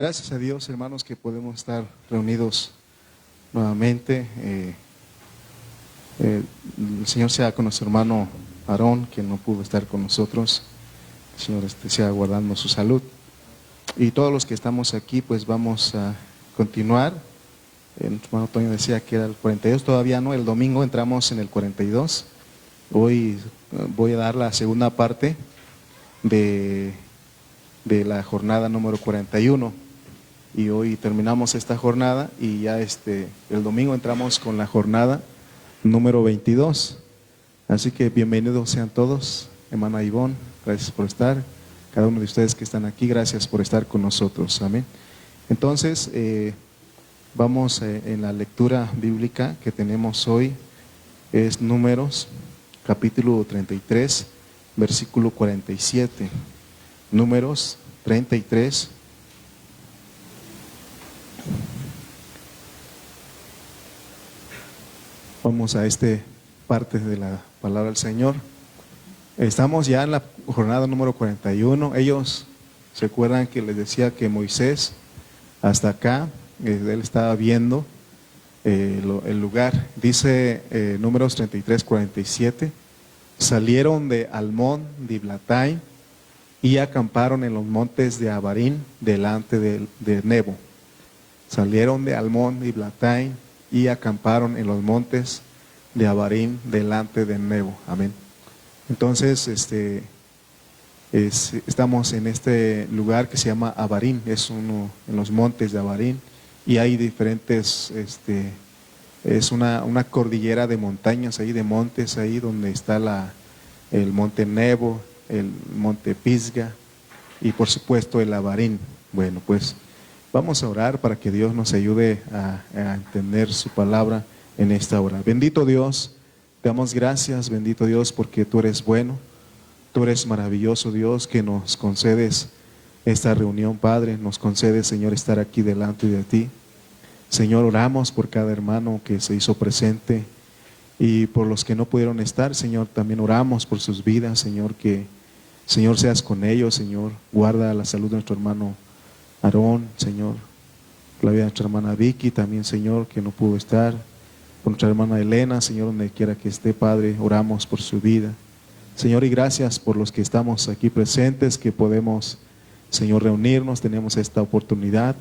Gracias a Dios, hermanos, que podemos estar reunidos nuevamente. El Señor sea con nuestro hermano Aarón, que no pudo estar con nosotros. El Señor sea guardando su salud. Y todos los que estamos aquí, pues vamos a continuar. El hermano Toño decía que era el 42, todavía no, el domingo entramos en el 42. Hoy voy a dar la segunda parte de la jornada número 41. Y hoy terminamos esta jornada y ya el domingo entramos con la jornada número 22. Así que bienvenidos sean todos. Hermana Ivonne, gracias por estar. Cada uno de ustedes que están aquí, gracias por estar con nosotros. Amén. Entonces, vamos en la lectura bíblica que tenemos hoy. Es Números, capítulo 33, versículo 47. Números 33. Vamos a parte de la palabra del Señor. Estamos ya en la jornada número 41. Ellos se acuerdan que les decía que Moisés, hasta acá, él estaba viendo el lugar. Dice Números 33, 47. Salieron de Almón Diblatai y acamparon en los montes de Abarín delante de Nebo. Salieron de Almón Diblatai y acamparon en los montes de Abarín delante de Nebo. Amén. Entonces, estamos en este lugar que se llama Abarín, es uno en los montes de Abarín, y hay diferentes, es una cordillera de montañas ahí, de montes ahí, donde está el monte Nebo, el monte Pisga y por supuesto el Abarín. Bueno, pues vamos a orar para que Dios nos ayude a entender su palabra en esta hora. Bendito Dios, te damos gracias, bendito Dios, porque tú eres bueno, tú eres maravilloso Dios, que nos concedes esta reunión, Padre, nos concedes, Señor, estar aquí delante de ti. Señor, oramos por cada hermano que se hizo presente y por los que no pudieron estar, Señor, también oramos por sus vidas, Señor, que Señor seas con ellos, Señor, guarda la salud de nuestro hermano Aarón, Señor, la vida de nuestra hermana Vicky, también, Señor, que no pudo estar, por nuestra hermana Elena, Señor, donde quiera que esté, Padre, oramos por su vida. Señor, y gracias por los que estamos aquí presentes, que podemos, Señor, reunirnos, tenemos esta oportunidad.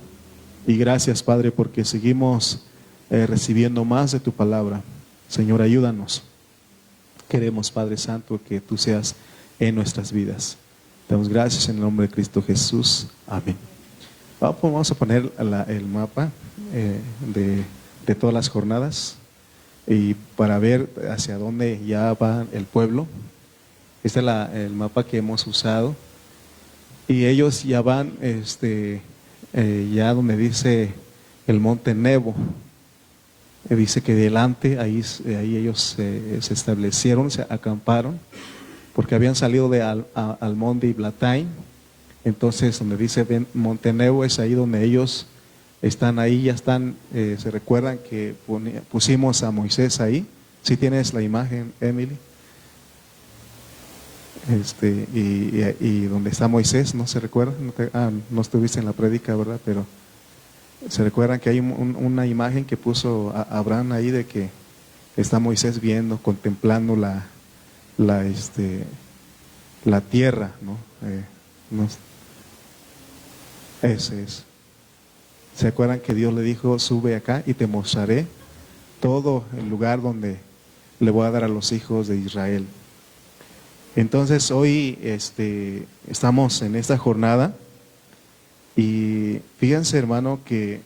Y gracias, Padre, porque seguimos recibiendo más de tu palabra. Señor, ayúdanos. Queremos, Padre Santo, que tú seas en nuestras vidas. Te damos gracias en el nombre de Cristo Jesús. Amén. Vamos a poner el mapa de todas las jornadas y para ver hacia dónde ya va el pueblo. Este es el mapa que hemos usado y ellos ya van ya donde dice el monte Nebo. Dice que delante ahí ellos se establecieron, se acamparon porque habían salido de Almón Diblatai. Entonces, donde dice Monte Nebo es ahí donde ellos están ahí, ya están, se recuerdan que pusimos a Moisés ahí. Si tienes la imagen, Emily. Y donde está Moisés, ¿no se recuerda? No estuviste en la prédica, ¿verdad? Pero se recuerdan que hay una imagen que puso Abraham ahí de que está Moisés viendo, contemplando la tierra, ¿no? Ese es. ¿Se acuerdan que Dios le dijo, sube acá y te mostraré todo el lugar donde le voy a dar a los hijos de Israel? Entonces hoy estamos en esta jornada y fíjense, hermano, que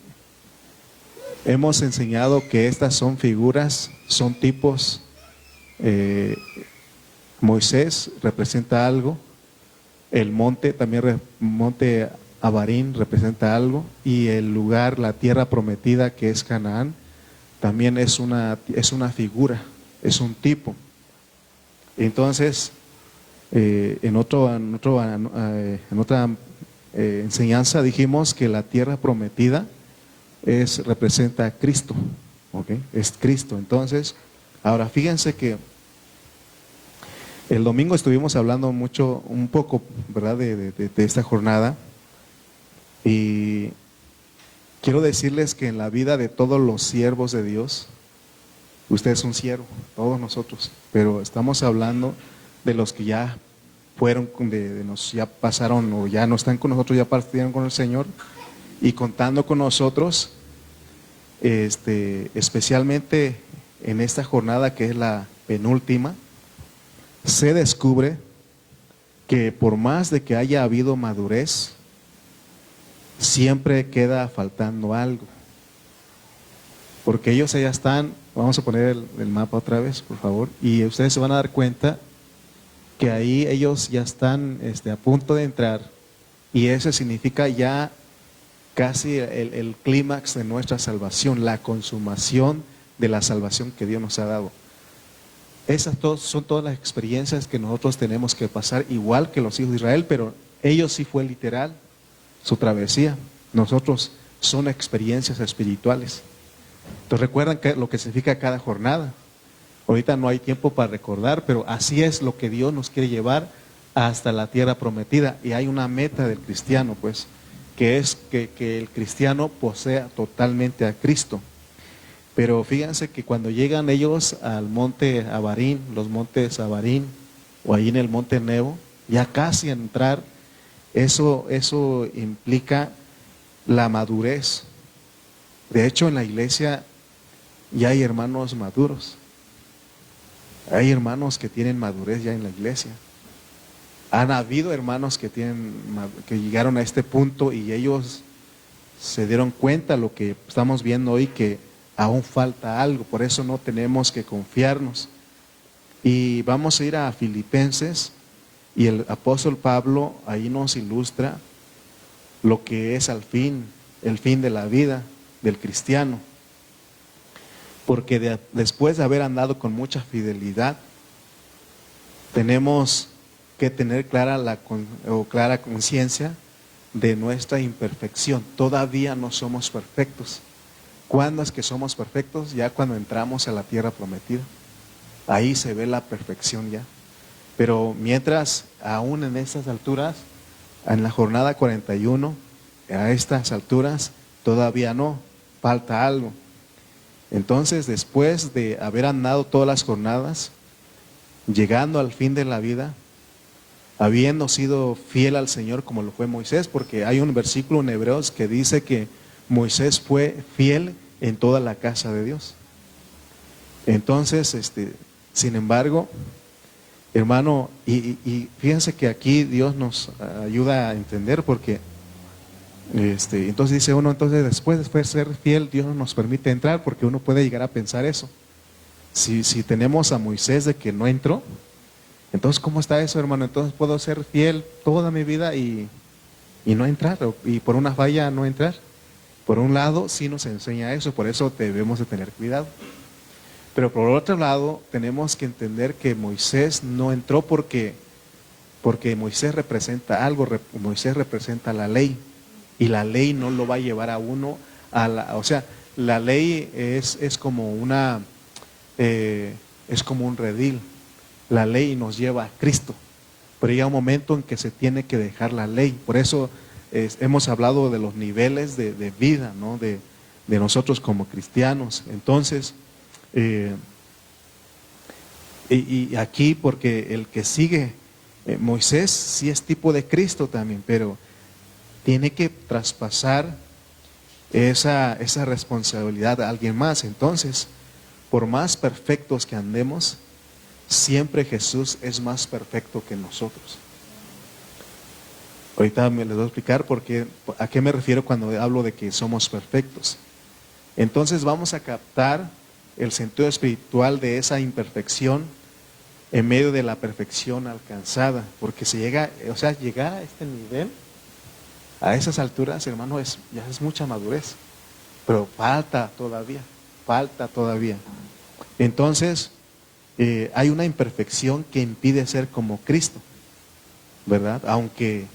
hemos enseñado que estas son figuras, son tipos. Moisés representa algo, el monte también, monte Abarín representa algo, y el lugar, la tierra prometida que es Canaán, también es una figura, es un tipo. Entonces, en otra enseñanza dijimos que la tierra prometida representa a Cristo, ¿okay? Es Cristo. Entonces, ahora fíjense que el domingo estuvimos hablando un poco, ¿verdad?, de esta jornada. Y quiero decirles que en la vida de todos los siervos de Dios, usted es un siervo, todos nosotros, pero estamos hablando de los que ya fueron, ya pasaron o ya no están con nosotros, ya partieron con el Señor y contando con nosotros, especialmente en esta jornada que es la penúltima, se descubre que por más de que haya habido madurez, siempre queda faltando algo. Porque ellos ya están, vamos a poner el mapa otra vez, por favor, y ustedes se van a dar cuenta que ahí ellos ya están a punto de entrar, y eso significa ya casi el clímax de nuestra salvación, la consumación de la salvación que Dios nos ha dado. Esas son todas las experiencias que nosotros tenemos que pasar, igual que los hijos de Israel, pero ellos sí fue literal su travesía. Nosotros son experiencias espirituales. Entonces recuerdan lo que significa cada jornada. Ahorita no hay tiempo para recordar, pero así es lo que Dios nos quiere llevar hasta la tierra prometida. Y hay una meta del cristiano, pues, que es que el cristiano posea totalmente a Cristo. Pero fíjense que cuando llegan ellos al monte Abarín, los montes Abarín, o ahí en el monte Nebo, ya casi entrar, eso implica la madurez. De hecho, en la iglesia ya hay hermanos maduros. Hay hermanos que tienen madurez ya en la iglesia. Han habido hermanos que llegaron a este punto y ellos se dieron cuenta lo que estamos viendo hoy, que aún falta algo, por eso no tenemos que confiarnos. Y vamos a ir a Filipenses, y el apóstol Pablo ahí nos ilustra lo que es el fin de la vida del cristiano. Porque después de haber andado con mucha fidelidad, tenemos que tener clara conciencia de nuestra imperfección. Todavía no somos perfectos. ¿Cuándo es que somos perfectos? Ya cuando entramos a la tierra prometida. Ahí se ve la perfección ya. Pero mientras, aún en estas alturas, en la jornada 41, a estas alturas, todavía no, falta algo. Entonces, después de haber andado todas las jornadas, llegando al fin de la vida, habiendo sido fiel al Señor como lo fue Moisés, porque hay un versículo en Hebreos que dice que Moisés fue fiel en toda la casa de Dios. Entonces, sin embargo, hermano, y fíjense que aquí Dios nos ayuda a entender, porque entonces dice uno, entonces después de ser fiel, Dios no nos permite entrar, porque uno puede llegar a pensar eso. Si tenemos a Moisés de que no entró, entonces ¿cómo está eso, hermano? Entonces puedo ser fiel toda mi vida y no entrar, y por una falla no entrar. Por un lado sí nos enseña eso, por eso debemos de tener cuidado. Pero por otro lado tenemos que entender que Moisés no entró porque Moisés representa algo, Moisés representa la ley, y la ley no lo va a llevar a uno o sea, la ley es como es como un redil. La ley nos lleva a Cristo, pero llega un momento en que se tiene que dejar la ley. Por eso hemos hablado de los niveles de vida, ¿no? de nosotros como cristianos. Entonces, y aquí, porque el que sigue, Moisés sí es tipo de Cristo también, pero tiene que traspasar esa responsabilidad a alguien más. Entonces, por más perfectos que andemos, siempre Jesús es más perfecto que nosotros. Ahorita les voy a explicar a qué me refiero cuando hablo de que somos perfectos. Entonces vamos a captar el sentido espiritual de esa imperfección en medio de la perfección alcanzada, porque llegar a este nivel, a esas alturas, hermano, ya es mucha madurez, pero falta todavía. Entonces, hay una imperfección que impide ser como Cristo, ¿verdad? Aunque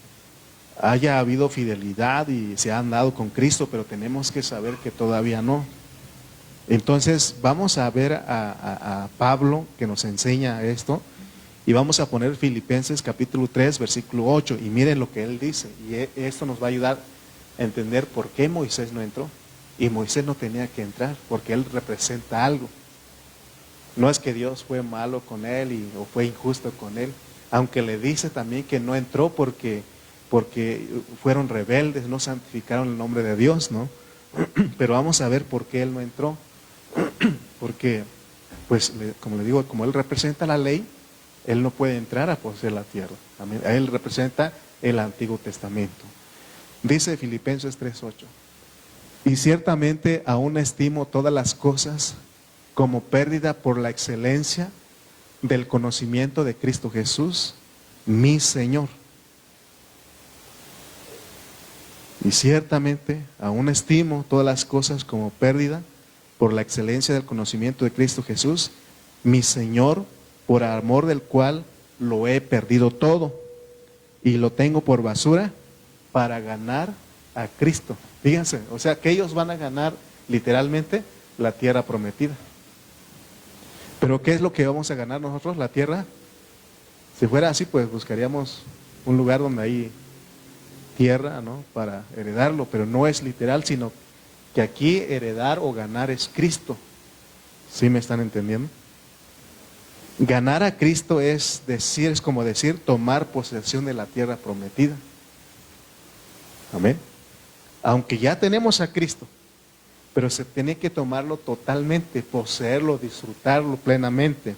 haya habido fidelidad y se ha andado con Cristo, pero tenemos que saber que todavía no. Entonces vamos a ver a Pablo que nos enseña esto, y vamos a poner Filipenses capítulo 3 versículo 8, y miren lo que él dice, y esto nos va a ayudar entender por qué Moisés no entró. Y Moisés no tenía que entrar, porque él representa algo. No es que Dios fue malo con él o fue injusto con él, aunque le dice también que no entró porque fueron rebeldes, no santificaron el nombre de Dios, ¿no? Pero vamos a ver por qué él no entró. Porque, pues, como le digo, como él representa la ley, él no puede entrar a poseer la tierra. Amén. Él representa el Antiguo Testamento. Dice Filipenses 3:8: y ciertamente aún estimo todas las cosas como pérdida por la excelencia del conocimiento de Cristo Jesús, mi Señor. Y ciertamente aún estimo todas las cosas como pérdida por la excelencia del conocimiento de Cristo Jesús, mi Señor, por amor del cual lo he perdido todo y lo tengo por basura para ganar a Cristo. Fíjense, o sea que ellos van a ganar literalmente la tierra prometida. Pero ¿qué es lo que vamos a ganar nosotros? La tierra. Si fuera así, pues buscaríamos un lugar donde hay tierra, ¿no?, para heredarlo, pero no es literal, sino que aquí heredar o ganar es Cristo. ¿Sí me están entendiendo? Ganar a Cristo es como decir tomar posesión de la tierra prometida. Amén. Aunque ya tenemos a Cristo, pero se tiene que tomarlo totalmente, poseerlo, disfrutarlo plenamente.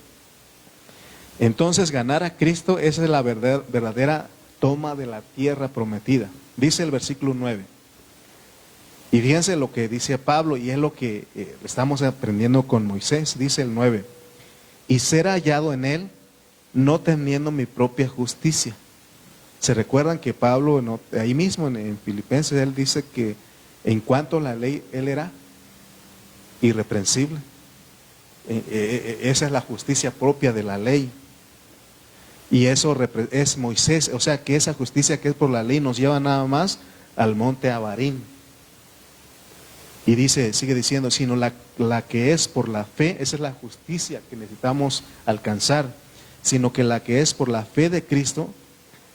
Entonces ganar a Cristo, esa es la verdadera toma de la tierra prometida. Dice el versículo 9. Y fíjense lo que dice Pablo, y es lo que estamos aprendiendo con Moisés. Dice el 9: y ser hallado en él, no teniendo mi propia justicia. ¿Se recuerdan que Pablo, ahí mismo en Filipenses, él dice que en cuanto a la ley, él era irreprensible? Esa es la justicia propia de la ley. Y eso es Moisés, o sea que esa justicia que es por la ley nos lleva nada más al monte Abarín. Y sigue diciendo, sino la que es por la fe, esa es la justicia que necesitamos alcanzar, sino que la que es por la fe de Cristo,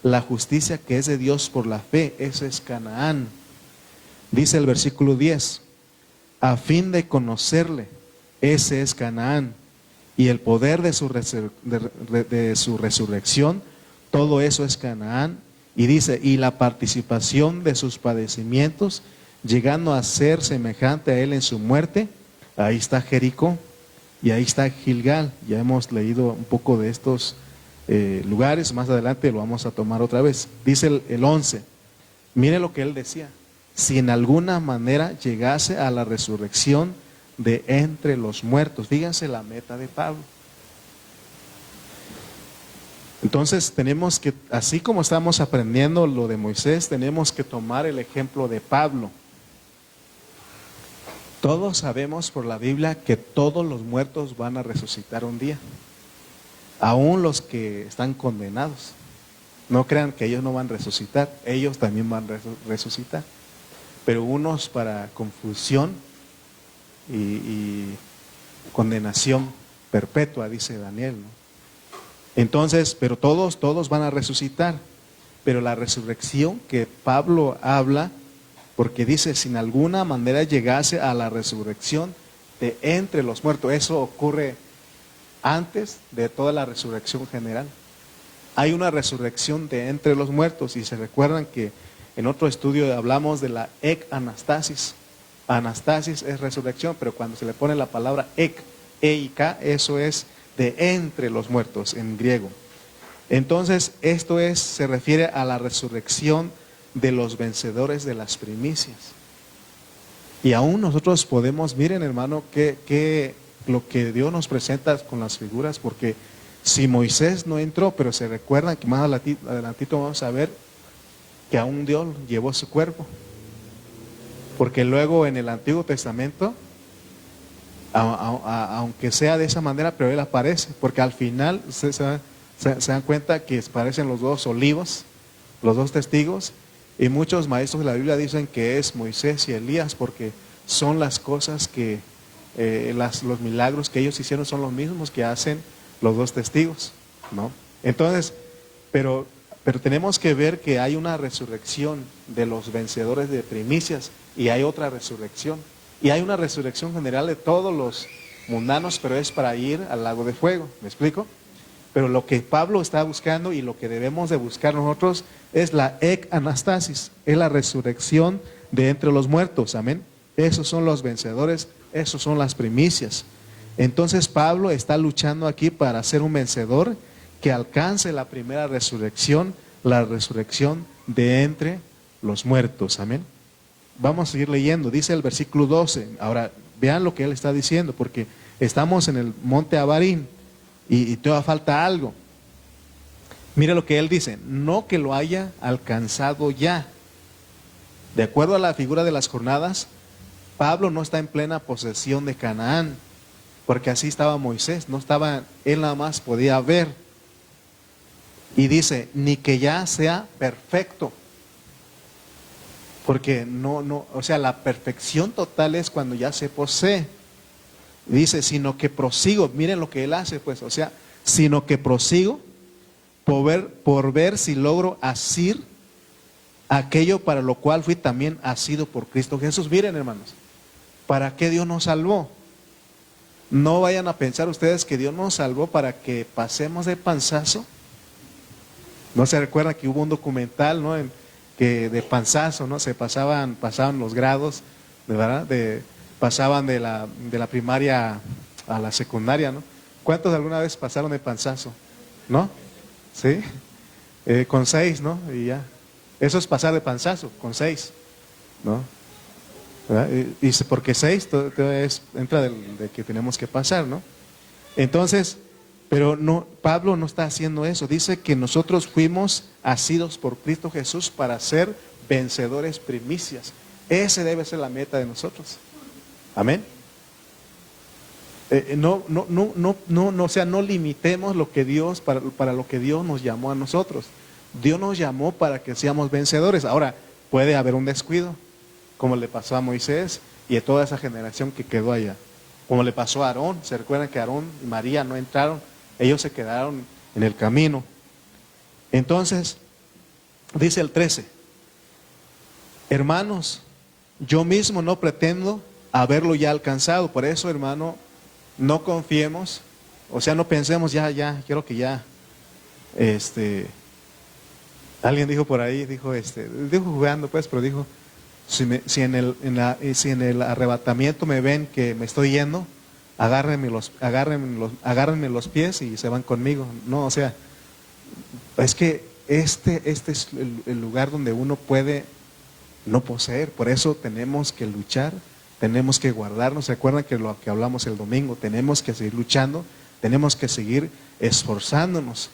la justicia que es de Dios por la fe, esa es Canaán. Dice el versículo 10, a fin de conocerle, ese es Canaán, y el poder de su resurrección, todo eso es Canaán. Y dice, y la participación de sus padecimientos, llegando a ser semejante a él en su muerte. Ahí está Jericó y ahí está Gilgal. Ya hemos leído un poco de estos lugares, más adelante lo vamos a tomar otra vez. Dice el 11, mire lo que él decía: si en alguna manera llegase a la resurrección de entre los muertos. Fíjense la meta de Pablo. Entonces tenemos que, así como estamos aprendiendo lo de Moisés, tenemos que tomar el ejemplo de Pablo. Todos sabemos por la Biblia que todos los muertos van a resucitar un día, aún los que están condenados. No crean que ellos no van a resucitar, ellos también van a resucitar, pero unos para confusión y condenación perpetua, dice Daniel, ¿no? Entonces, pero todos van a resucitar, pero la resurrección que Pablo habla, porque dice, si en alguna manera llegase a la resurrección de entre los muertos, eso ocurre antes de toda la resurrección general. Hay una resurrección de entre los muertos, y se recuerdan que en otro estudio hablamos de la anastasis. Anastasis es resurrección, pero cuando se le pone la palabra e-i-k, eso es de entre los muertos en griego. Entonces, se refiere a la resurrección de los vencedores de las primicias. Y aún nosotros podemos, miren hermano, que lo que Dios nos presenta con las figuras, porque si Moisés no entró, pero se recuerdan que más adelantito vamos a ver que aún Dios llevó su cuerpo. Porque luego en el Antiguo Testamento, aunque sea de esa manera, pero él aparece, porque al final se dan cuenta que aparecen los dos olivos, los dos testigos, y muchos maestros de la Biblia dicen que es Moisés y Elías, porque son las cosas que, los milagros que ellos hicieron son los mismos que hacen los dos testigos, ¿no? Entonces, pero Pero tenemos que ver que hay una resurrección de los vencedores de primicias y hay otra resurrección. Y hay una resurrección general de todos los mundanos, pero es para ir al lago de fuego. ¿Me explico? Pero lo que Pablo está buscando y lo que debemos de buscar nosotros es la ek anastasis, es la resurrección de entre los muertos. Amén. Esos son los vencedores, esos son las primicias. Entonces Pablo está luchando aquí para ser un vencedor que alcance la primera resurrección, la resurrección de entre los muertos. Amén. Vamos a seguir leyendo, dice el versículo 12. Ahora, vean lo que él está diciendo, porque estamos en el monte Abarín y todavía falta algo. Mire lo que él dice, no que lo haya alcanzado ya. De acuerdo a la figura de las jornadas, Pablo no está en plena posesión de Canaán, porque así estaba Moisés, no estaba, él nada más podía ver. Y dice, ni que ya sea perfecto. Porque o sea, la perfección total es cuando ya se posee. Dice, sino que prosigo, miren lo que él hace, pues, o sea, sino que prosigo por ver si logro asir aquello para lo cual fui también asido por Cristo Jesús. Miren, hermanos, ¿para qué Dios nos salvó? No vayan a pensar ustedes que Dios nos salvó para que pasemos de panzazo. ¿No se recuerdan que hubo un documental, ¿no? Que de panzazo, ¿no? Se pasaban los grados, ¿verdad? Pasaban de la primaria a la secundaria, ¿no? ¿Cuántos alguna vez pasaron de panzazo? ¿No? ¿Sí? Con 6, ¿no? Y ya. Eso es pasar de panzazo, con 6, ¿no? ¿Verdad? Y porque 6 entra de que tenemos que pasar, ¿no? Entonces, pero no, Pablo no está haciendo eso. Dice que nosotros fuimos asidos por Cristo Jesús para ser vencedores primicias. Ese debe ser la meta de nosotros. Amén. O sea, no limitemos lo que Dios, para lo que Dios nos llamó a nosotros. Dios nos llamó para que seamos vencedores. Ahora, puede haber un descuido, como le pasó a Moisés y a toda esa generación que quedó allá. Como le pasó a Aarón. ¿Se recuerdan que Aarón y María no entraron? Ellos se quedaron en el camino. Entonces, dice el 13, hermanos, yo mismo no pretendo haberlo ya alcanzado. Por eso, hermano, no confiemos, o sea, no pensemos quiero que ya, alguien dijo por ahí, dijo jugando pues, pero dijo, si en el arrebatamiento me ven que me estoy yendo, agárrenme los pies y se van conmigo. No, o sea, es que este es el lugar donde uno puede no poseer. Por eso tenemos que luchar, tenemos que guardarnos. ¿Se acuerdan que lo que hablamos el domingo? Tenemos que seguir luchando, tenemos que seguir esforzándonos.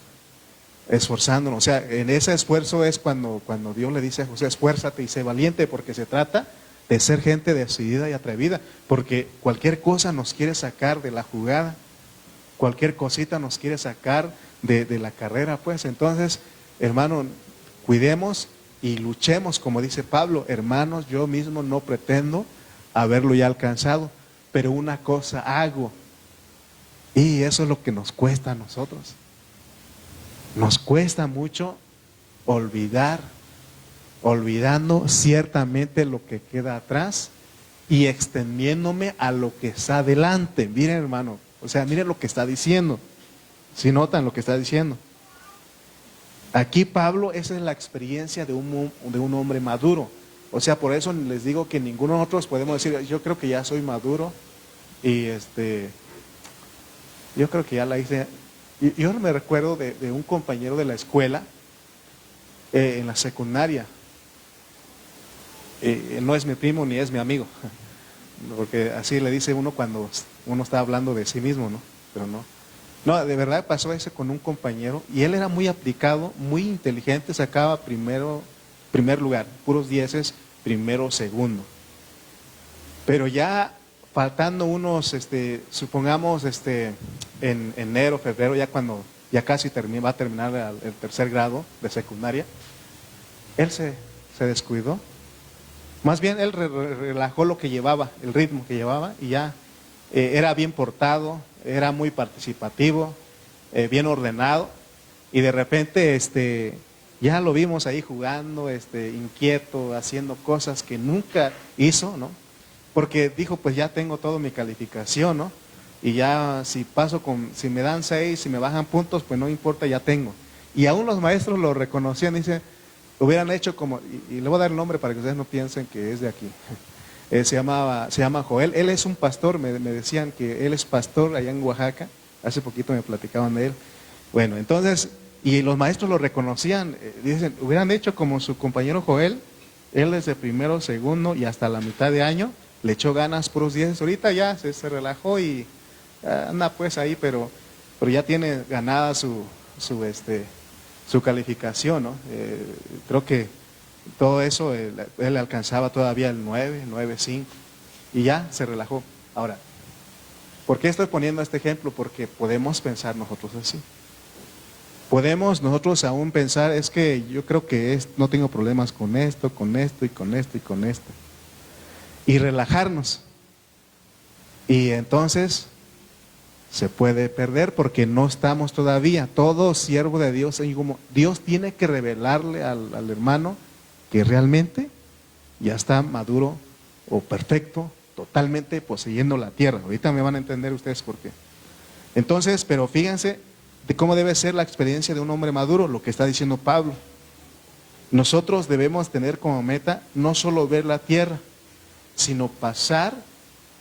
O sea, en ese esfuerzo es cuando Dios le dice a José, esfuérzate y sé valiente, porque se trata de ser gente decidida y atrevida, porque cualquier cosa nos quiere sacar de la jugada, cualquier cosita nos quiere sacar de la carrera, pues. Entonces, hermano, cuidemos y luchemos, como dice Pablo, hermanos, yo mismo no pretendo haberlo ya alcanzado, pero una cosa hago, y eso es lo que nos cuesta a nosotros. Nos cuesta mucho olvidando ciertamente lo que queda atrás y extendiéndome a lo que está adelante. Miren, hermano, o sea, miren lo que está diciendo. Si notan lo que está diciendo. Aquí Pablo, esa es la experiencia de un hombre maduro. O sea, por eso les digo que ninguno de nosotros podemos decir, yo creo que ya soy maduro y yo creo que ya la hice. Yo me recuerdo de un compañero de la escuela, en la secundaria. No es mi primo ni es mi amigo, porque así le dice uno cuando uno está hablando de sí mismo, ¿no? Pero no. No, de verdad pasó eso con un compañero y él era muy aplicado, muy inteligente, sacaba primer lugar, puros dieces, primero, segundo. Pero ya faltando unos, supongamos, en enero, febrero, ya cuando ya casi va a terminar el tercer grado de secundaria, él se descuidó. Más bien él relajó lo que llevaba, el ritmo que llevaba, y ya era bien portado, era muy participativo, bien ordenado, y de repente Ya lo vimos ahí jugando, inquieto, haciendo cosas que nunca hizo, ¿no? Porque dijo, pues ya tengo toda mi calificación, ¿no? Y ya si me dan 6, si me bajan puntos, pues no importa, ya tengo. Y aún los maestros lo reconocían, dice, hubieran hecho como, y le voy a dar el nombre para que ustedes no piensen que es de aquí. Se llama Joel, él es un pastor, me decían que él es pastor allá en Oaxaca, hace poquito me platicaban de él. Bueno, entonces, y los maestros lo reconocían, dicen, hubieran hecho como su compañero Joel, él desde primero, segundo y hasta la mitad de año, le echó ganas por los 10, ahorita ya se relajó y anda pues ahí, pero ya tiene ganada su calificación, ¿no? Creo que todo eso, él alcanzaba todavía el 9, 9.5 y ya se relajó. Ahora, ¿por qué estoy poniendo este ejemplo? Porque podemos pensar nosotros así. Podemos nosotros aún pensar, es que yo creo que no tengo problemas con esto y con esto y con esto. Y relajarnos. Y entonces se puede perder porque no estamos todavía. Todo siervo de Dios, Dios tiene que revelarle al hermano que realmente ya está maduro o perfecto, totalmente poseyendo la tierra. Ahorita me van a entender ustedes por qué. Entonces, pero fíjense de cómo debe ser la experiencia de un hombre maduro, lo que está diciendo Pablo. Nosotros debemos tener como meta no solo ver la tierra, sino pasar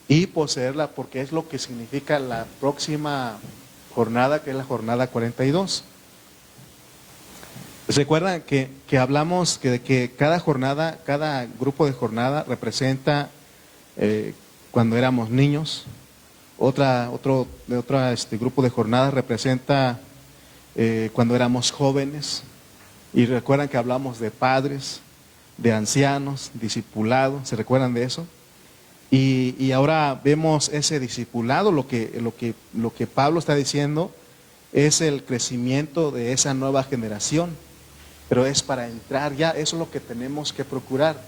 y poseerla, porque es lo que significa la próxima jornada, que es la jornada 42. ¿Recuerdan que hablamos que cada jornada, cada grupo de jornada representa cuando éramos niños? Otro grupo de jornada representa cuando éramos jóvenes. Y recuerdan que hablamos de padres, de ancianos, discipulados. ¿Se recuerdan de eso? Y ahora vemos ese discipulado. Lo que Pablo está diciendo es el crecimiento de esa nueva generación. Pero es para entrar ya, eso es lo que tenemos que procurar.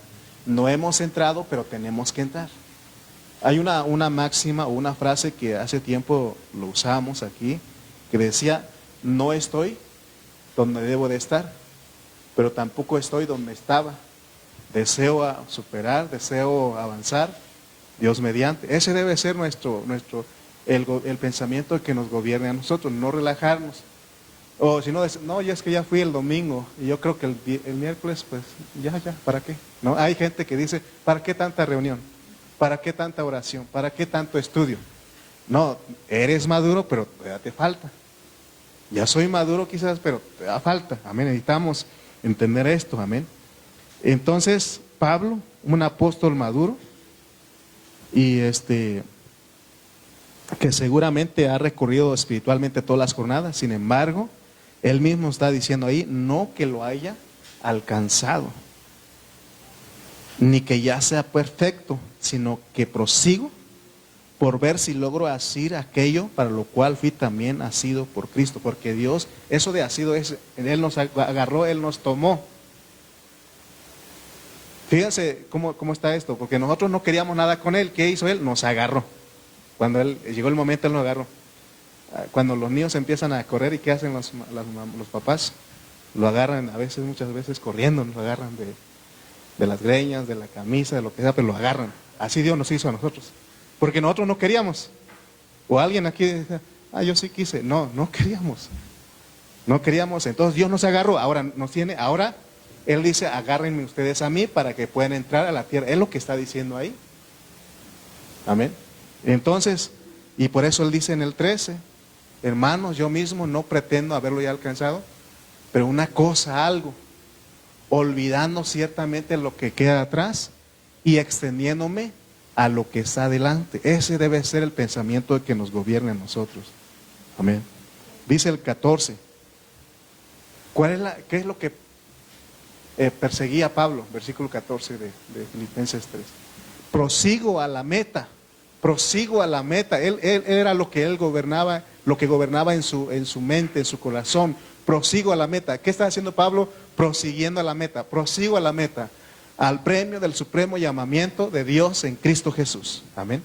No hemos entrado, pero tenemos que entrar. Hay una máxima o una frase que hace tiempo lo usamos aquí, que decía, no estoy donde debo de estar, pero tampoco estoy donde estaba. Deseo superar, deseo avanzar, Dios mediante. Ese debe ser el pensamiento que nos gobierne a nosotros, no relajarnos. O si no, no, ya es que ya fui el domingo y yo creo que el miércoles, pues ya, ¿para qué? ¿No? Hay gente que dice, ¿para qué tanta reunión? ¿Para qué tanta oración? ¿Para qué tanto estudio? No, eres maduro, pero todavía te falta. Ya soy maduro quizás, pero te da falta. Amén, necesitamos entender esto, amén. Entonces, Pablo, un apóstol maduro, y que seguramente ha recorrido espiritualmente todas las jornadas, sin embargo, él mismo está diciendo ahí, no que lo haya alcanzado, ni que ya sea perfecto, sino que prosigo por ver si logro asir aquello para lo cual fui también asido por Cristo, porque Dios, eso de asido es, Él nos agarró, Él nos tomó. Fíjense cómo está esto, porque nosotros no queríamos nada con Él. ¿Qué hizo Él? Nos agarró. Cuando llegó el momento, Él nos agarró. Cuando los niños empiezan a correr, ¿y qué hacen los papás? Lo agarran, muchas veces corriendo, lo agarran de las greñas, de la camisa, de lo que sea, pero lo agarran. Así Dios nos hizo a nosotros. Porque nosotros no queríamos. O alguien aquí dice, yo sí quise. No queríamos. No queríamos, entonces Dios nos agarró. Ahora Él dice, agárrenme ustedes a mí para que puedan entrar a la tierra. Es lo que está diciendo ahí. Amén. Entonces, y por eso Él dice en el 13, hermanos, yo mismo no pretendo haberlo ya alcanzado, pero una cosa, algo, olvidando ciertamente lo que queda atrás y extendiéndome a lo que está adelante. Ese debe ser el pensamiento que nos gobierne a nosotros. Amén. Dice el 14. ¿Qué es lo que perseguía Pablo? Versículo 14 de Filipenses 3. Prosigo a la meta. Él era lo que él gobernaba, lo que gobernaba en su mente, en su corazón. Prosigo a la meta. ¿Qué está haciendo Pablo? Prosiguiendo a la meta. Prosigo a la meta. Al premio del supremo llamamiento de Dios en Cristo Jesús. Amén.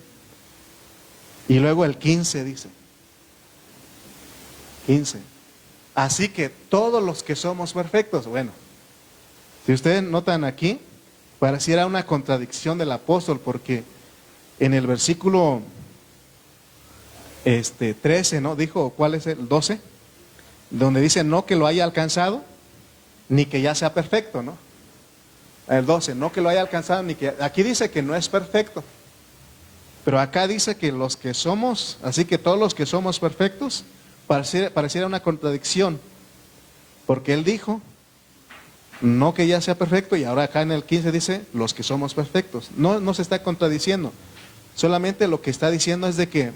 Y luego el 15 dice. 15. así que todos los que somos perfectos. Bueno, si ustedes notan aquí, pareciera una contradicción del apóstol, porque en el versículo 13, ¿no? Dijo, ¿cuál es el 12? Donde dice, no que lo haya alcanzado, ni que ya sea perfecto, ¿no? El 12, no que lo haya alcanzado, ni que... Aquí dice que no es perfecto, pero acá dice que los que somos, así que todos los que somos perfectos, pareciera una contradicción, porque él dijo, no que ya sea perfecto, y ahora acá en el 15 dice, los que somos perfectos. No se está contradiciendo, solamente lo que está diciendo es de que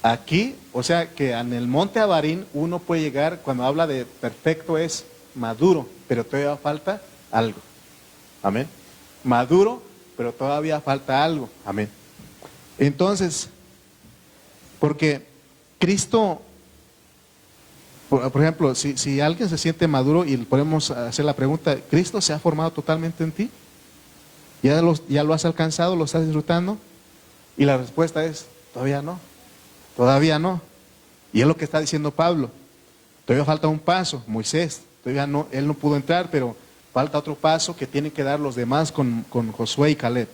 aquí, o sea, que en el monte Abarín uno puede llegar, cuando habla de perfecto es maduro, pero todavía falta algo. Amén. Maduro, pero todavía falta algo. Amén. Entonces, porque Cristo, por ejemplo, si alguien se siente maduro y podemos hacer la pregunta, ¿Cristo se ha formado totalmente en ti? ¿Ya lo has alcanzado? ¿Lo estás disfrutando? Y la respuesta es, todavía no. Todavía no. Y es lo que está diciendo Pablo. Todavía falta un paso. Moisés, todavía no, él no pudo entrar, pero falta otro paso que tienen que dar los demás con Josué y Caleb.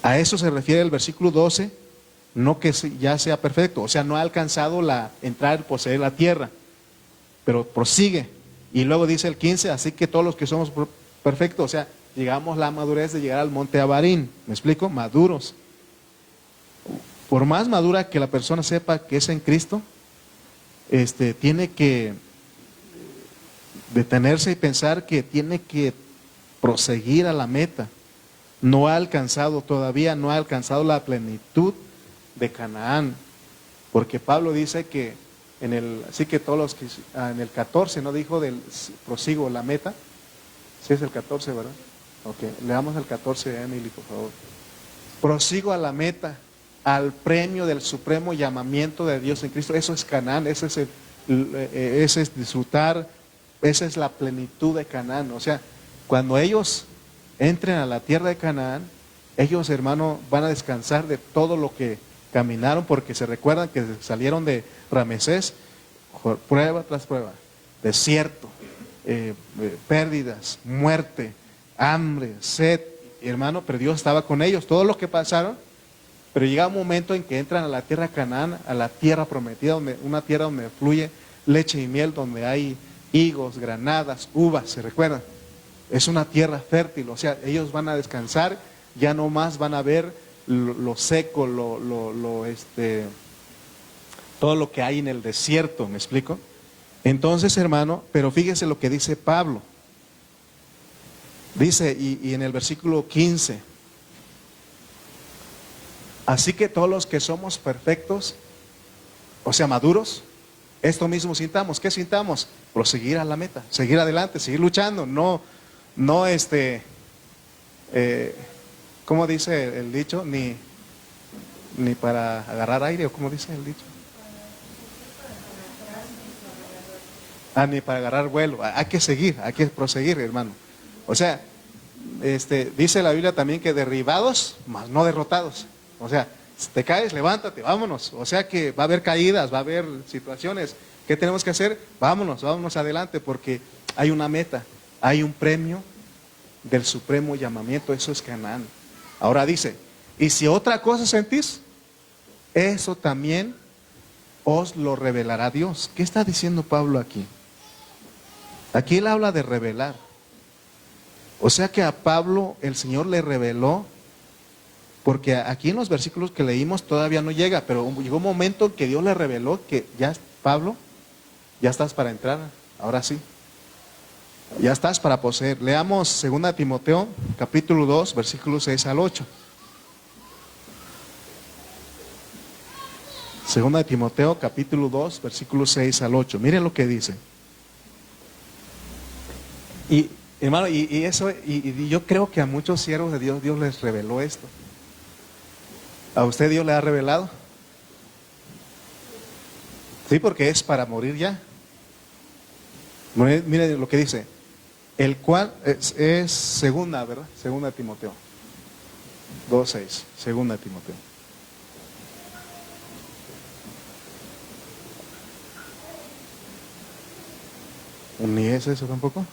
A eso se refiere el versículo 12, no que ya sea perfecto, o sea, no ha alcanzado entrar, poseer la tierra, pero prosigue. Y luego dice el 15, así que todos los que somos perfectos, o sea, llegamos a la madurez de llegar al monte Abarín. ¿Me explico? Maduros. Por más madura que la persona sepa que es en Cristo, tiene que detenerse y pensar que tiene que proseguir a la meta. No ha alcanzado todavía, no ha alcanzado la plenitud de Canaán, porque Pablo dice que así que todos los que en el 14 no dijo del prosigo la meta. Sí es el 14, ¿verdad? Ok, leamos el 14, Emily, por favor. Prosigo a la meta, al premio del supremo llamamiento de Dios en Cristo. Eso es Canaán, ese es disfrutar, esa es la plenitud de Canaán. O sea, cuando ellos entren a la tierra de Canaán, ellos, hermano, van a descansar de todo lo que caminaron, porque se recuerdan que salieron de Ramesés, prueba tras prueba, desierto, pérdidas, muerte, hambre, sed, hermano, pero Dios estaba con ellos, todo lo que pasaron. Pero llega un momento en que entran a la tierra de Canaán, a la tierra prometida, una tierra donde fluye leche y miel, donde hay higos, granadas, uvas, ¿se recuerdan? Es una tierra fértil, o sea, ellos van a descansar, ya no más van a ver lo seco, todo lo que hay en el desierto, ¿me explico? Entonces, hermano, pero fíjese lo que dice Pablo. Dice, y en el versículo 15, así que todos los que somos perfectos, o sea, maduros, esto mismo sintamos. ¿Qué sintamos? Proseguir a la meta, seguir adelante, seguir luchando, no, ¿cómo dice el dicho? Ni para agarrar aire, o ¿cómo dice el dicho? Ni para agarrar vuelo. Hay que seguir, hay que proseguir, hermano. O sea, dice la Biblia también que derribados, mas no derrotados. O sea, si te caes, levántate, vámonos. O sea que va a haber caídas, va a haber situaciones. ¿Qué tenemos que hacer? Vámonos adelante, porque hay una meta, hay un premio del supremo llamamiento, eso es Canaán. Ahora dice, y si otra cosa sentís, eso también os lo revelará Dios. ¿Qué está diciendo Pablo aquí? Aquí él habla de revelar. O sea que a Pablo el Señor le reveló, porque aquí en los versículos que leímos todavía no llega, pero llegó un momento en que Dios le reveló que ya, Pablo, ya estás para entrar, ahora sí. Ya estás para poseer. Leamos 2 Timoteo, capítulo 2, versículos 6 al 8. 2 Timoteo, capítulo 2, versículos 6 al 8. Miren lo que dice. Y hermano, y yo creo que a muchos siervos de Dios, Dios les reveló esto. ¿A usted Dios le ha revelado? Sí, porque es para morir ya. Mire lo que dice. El cual es segunda, ¿verdad? Segunda Timoteo 2:6. Segunda Timoteo. Ni es eso tampoco.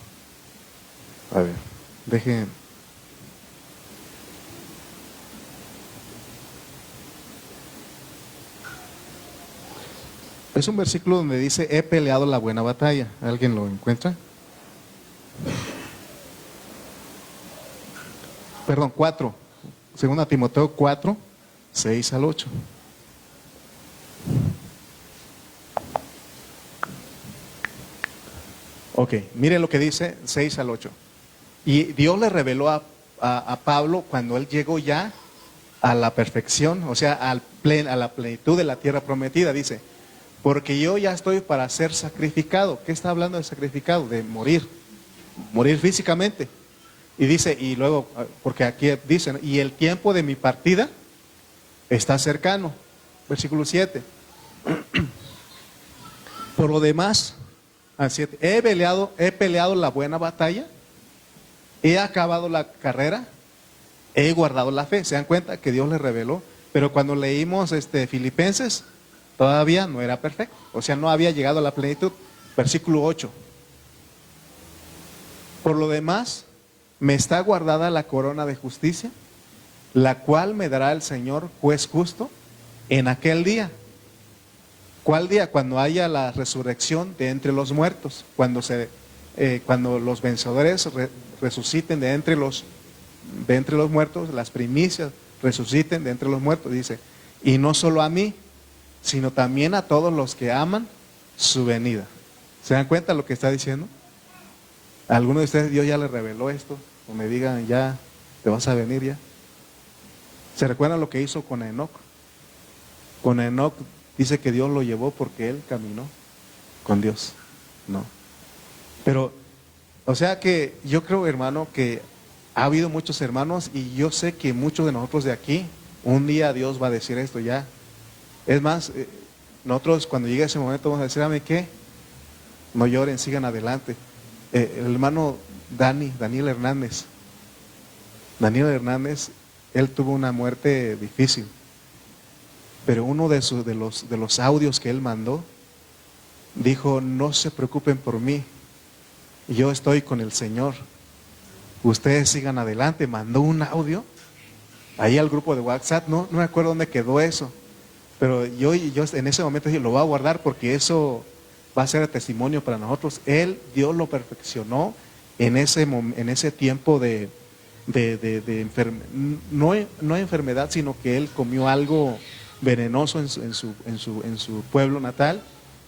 A ver, dejen. Es un versículo donde dice, he peleado la buena batalla. ¿Alguien lo encuentra? Perdón, 4. Segunda Timoteo 4, 6 al 8. Ok, mire lo que dice 6 al 8. Y Dios le reveló a Pablo cuando él llegó ya a la perfección, o sea, a la plenitud de la tierra prometida. Dice, porque yo ya estoy para ser sacrificado. ¿Qué está hablando de sacrificado? De morir, morir físicamente. Y dice, y luego, porque aquí dicen, y el tiempo de mi partida está cercano. Versículo 7. Por lo demás, he peleado la buena batalla, he acabado la carrera, he guardado la fe. ¿Se dan cuenta que Dios les reveló? Pero cuando leímos Filipenses, todavía no era perfecto, o sea, no había llegado a la plenitud. Versículo 8. Por lo demás, me está guardada la corona de justicia, la cual me dará el Señor, juez justo, en aquel día. ¿Cuál día? Cuando haya la resurrección de entre los muertos, cuando los vencedores resuciten de entre los muertos, las primicias resuciten de entre los muertos, dice, y no solo a mí, sino también a todos los que aman su venida. ¿Se dan cuenta lo que está diciendo? ¿A alguno de ustedes Dios ya le reveló esto? O me digan, ya te vas a venir ya. ¿Se recuerdan lo que hizo con Enoc? Con Enoc dice que Dios lo llevó porque él caminó con Dios. No. Pero, o sea que yo creo, hermano, que ha habido muchos hermanos y yo sé que muchos de nosotros de aquí, un día Dios va a decir esto ya. Es más, nosotros cuando llegue ese momento vamos a decir, ¿saben qué? No lloren, sigan adelante. El hermano Daniel Hernández, él tuvo una muerte difícil, pero uno de los audios que él mandó, dijo, no se preocupen por mí, yo estoy con el Señor, ustedes sigan adelante. Mandó un audio ahí al grupo de WhatsApp, no me acuerdo dónde quedó eso, pero yo en ese momento dije, lo voy a guardar porque eso va a ser testimonio para nosotros. Dios lo perfeccionó en ese tiempo no enfermedad, sino que él comió algo venenoso en su pueblo natal,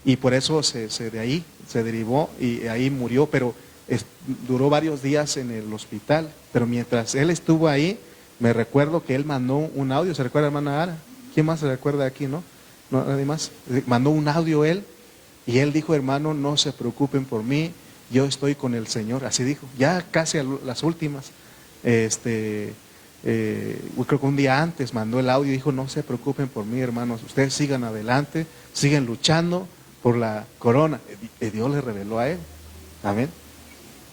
y por eso de ahí se derivó y ahí murió, pero duró varios días en el hospital. Pero mientras él estuvo ahí, me recuerdo que él mandó un audio. ¿Se recuerda, hermana Ara? ¿Quién más se recuerda aquí, no? ¿No, nadie más? Mandó un audio él, y él dijo, hermano, no se preocupen por mí, yo estoy con el Señor. Así dijo, ya casi a las últimas. Creo que un día antes mandó el audio y dijo, no se preocupen por mí, hermanos, ustedes sigan adelante, siguen luchando por la corona. Dios le reveló a él. Amén.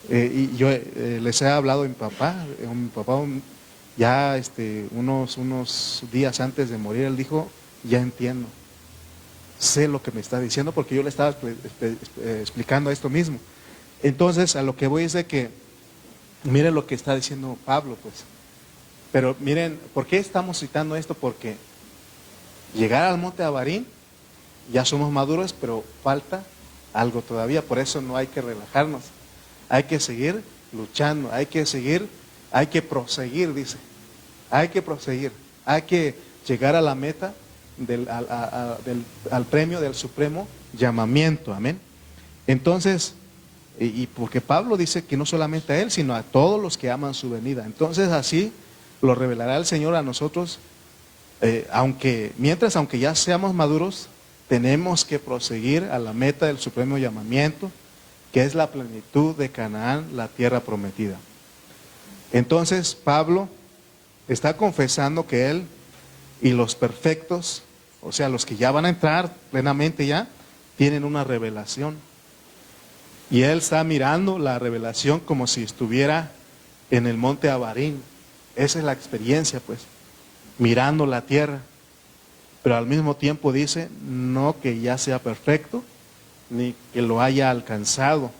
Y yo les he hablado a mi papá, ya unos días antes de morir, él dijo, ya entiendo, sé lo que me está diciendo, porque yo le estaba explicando esto mismo. Entonces, a lo que voy es de que, miren lo que está diciendo Pablo, pues. Pero miren, ¿por qué estamos citando esto? Porque llegar al monte Abarín, ya somos maduros, pero falta algo todavía. Por eso no hay que relajarnos, hay que seguir luchando, hay que proseguir, dice. Hay que proseguir, hay que llegar a la meta al premio del supremo llamamiento. Amén. Entonces, y porque Pablo dice que no solamente a él, sino a todos los que aman su venida. Entonces así lo revelará el Señor a nosotros, aunque ya seamos maduros, tenemos que proseguir a la meta del supremo llamamiento, que es la plenitud de Canaán, la tierra prometida. Entonces Pablo está confesando que él y los perfectos, o sea, los que ya van a entrar plenamente ya, tienen una revelación. Y él está mirando la revelación como si estuviera en el monte Abarín. Esa es la experiencia, pues, mirando la tierra. Pero al mismo tiempo dice, no que ya sea perfecto, ni que lo haya alcanzado,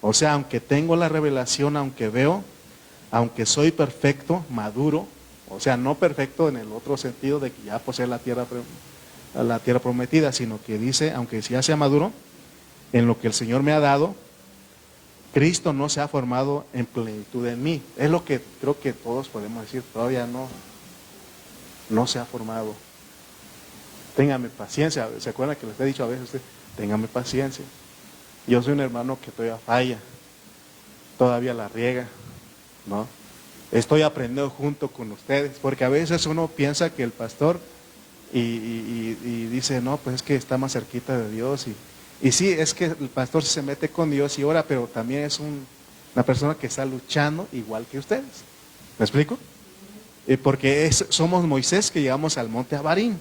O sea, aunque tengo la revelación, aunque veo, aunque soy perfecto, maduro, o sea, no perfecto en el otro sentido de que ya posee la tierra prometida, sino que dice, aunque ya sea maduro, en lo que el Señor me ha dado, Cristo no se ha formado en plenitud en mí. Es lo que creo que todos podemos decir, todavía no se ha formado. Téngame paciencia. ¿Se acuerdan que les he dicho a veces? Téngame paciencia. Yo soy un hermano que todavía falla, todavía la riega, ¿no? Estoy aprendiendo junto con ustedes, porque a veces uno piensa que el pastor y dice, no, pues es que está más cerquita de Dios. Y sí, es que el pastor se mete con Dios y ora, pero también es una persona que está luchando igual que ustedes. ¿Me explico? Porque somos Moisés que llegamos al monte Abarín,